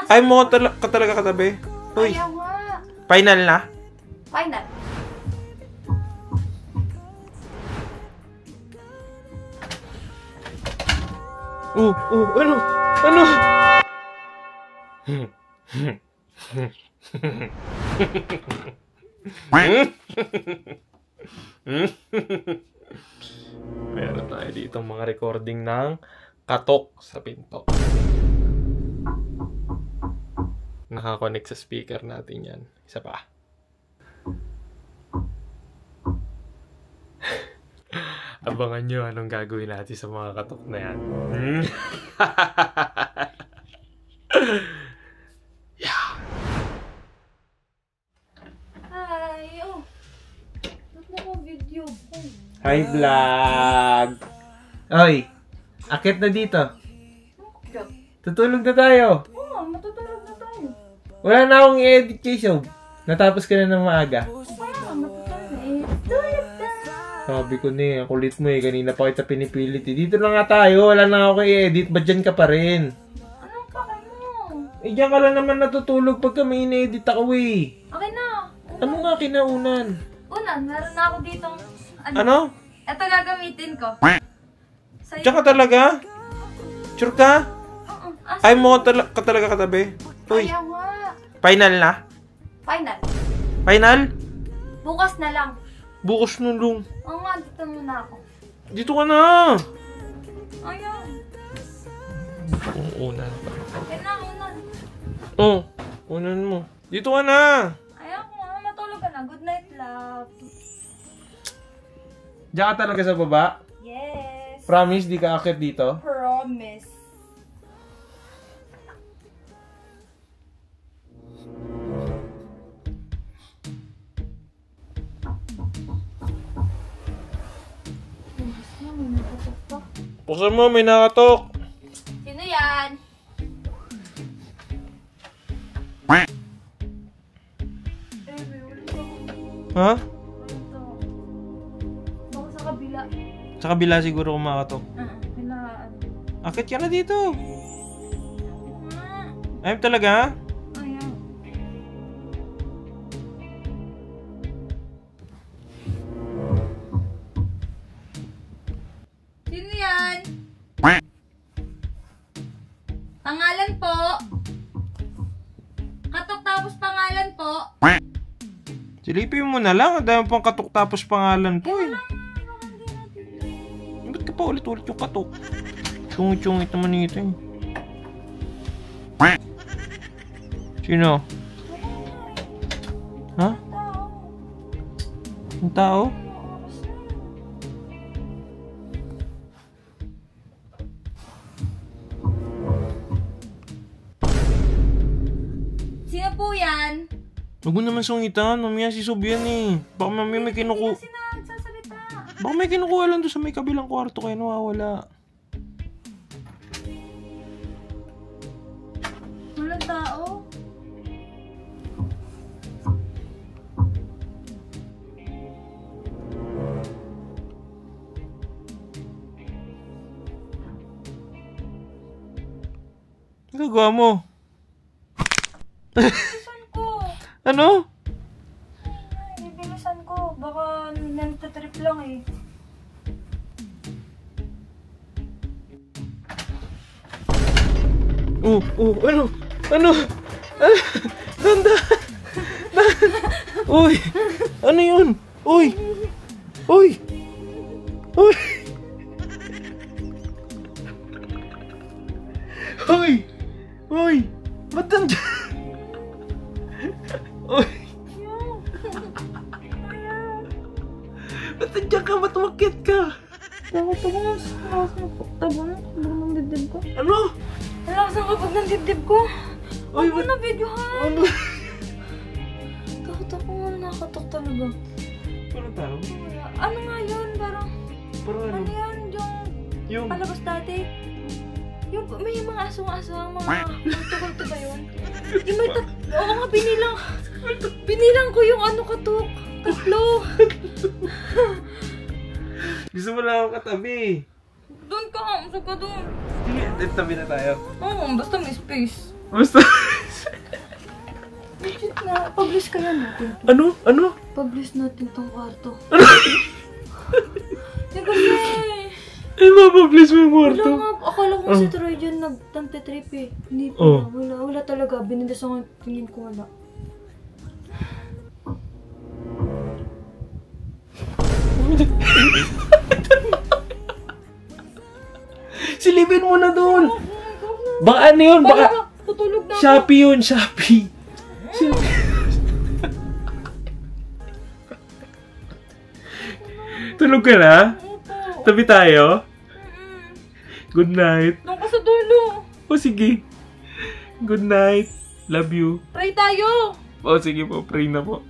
Ay mo ka talaga katabi. Uy. Ayaw nga. Final na? Final. Ano? Ano? Meron tayo dito mga recording ng katok sa pinto. Nakakonect sa speaker natin yan. Isa pa. Abangan nyo anong gagawin natin sa mga katok na yan. Yeah. Hi. Oh. Ba't na video ko? Hi vlog! Oy! Akit na dito. Tutulog na tayo. Oo, matutulog na tayo. Wala na akong i-edit kay Sob. Natapos ka na ng maaga. Kaya matutulog na eh. Tulog na. Sabi ko na eh, kulit mo eh. Kanina pa kita pinipilit eh. Dito na nga tayo. Wala na ako i-edit. Ba't dyan ka pa rin? Anong pake mo? Eh, dyan ka lang naman natutulog pagka may in-edit ako eh. Okay na. Ano nga kinaunan? Unan, meron na ako ditong... Ano? Ito gagamitin ko. Sa'yo. Diyan ka talaga? Sure ka? Oo. Ay mo ka talaga katabi. Uy. Ayaw nga. Final na? Final. Final? Bukas na lang. Bukas na lang. Oo nga, dito muna ako. Dito ka na. Ayaw. Unan. Okay na, unan. Oh, unan mo. Dito ka na. Ayaw ko nga, matulog ka na. Good night, love. Diyan ka talaga sa baba? Yes. Promise, di ka akit dito? Promise. Buksan mo, may nakatok. Sino yan? Ha? Baka sa kabila. Sa kabila siguro kumakatok. Kailangan. Akit ka na dito. Ah, Ayun talaga? ayaw. Sino yan? Pangalan po. Katok tapos pangalan po. Silipin mo na lang. Dahil pang katok tapos pangalan po eh. Ba't ka pa ulit-ulit yung katok? Chungit-chungit naman ito eh. Sino? Ha? Ang tao? Sino po yan? Huwag mo naman sungitan. Mamaya si Sob yan eh. Baka mamaya may kinukuha. Hindi na nagsasalita. Baka may kinukuha lang doon sa may kabilang kwarto kaya nawawala. Walang tao. Ano gagawa mo? Bilisan ko. Ano? Ay, bilisan ko. Baka nantatrip lang eh. Ano? Ano? Danda! Uy! Ano yun? Uy! Uy! Uy! Uy! Uy! Ba't nandyan? Uy! Ba't nandyan ka? Ba't umakyat ka? Takot ako nga sa lakas ng tabo ng dibdib ko. Ano? Lakas ng kapag ng dibdib ko. Uy, Huwag mo na videohan. Ano? Takot ako nga, nakatok talaga. Parang tao? Ano nga yun? Parang, Parang ano? ano yan? Yung palabas dati. Yung may mga asong-asong, mga kulto-kulto ba yun? Yung may oo nga, binilang ko yung ano katok. Tatlo. Gusto mo lang ako katabi. Doon ka, usap ka doon. Sige, tabi na tayo. Oo, basta may space. Basta. Legit na. Publish kaya natin. Ano? Publish natin tong kwarto. Yung kasi... Eh, mapublish mo yung kwarto. Wala nga. Akala ko si Troy dyan nagtantitrip eh. Hindi pa. Wala talaga. Binilas ako tingin ko wala. Silipin mo na doon. Baka ano yun? Baka tutulog na ako. Shopee yun, Shopee. Tulog ka na? Tabi tayo? Good night. Doon ka sa dulo. O sige. Good night. Love you. Pray tayo. O sige po, pray na po.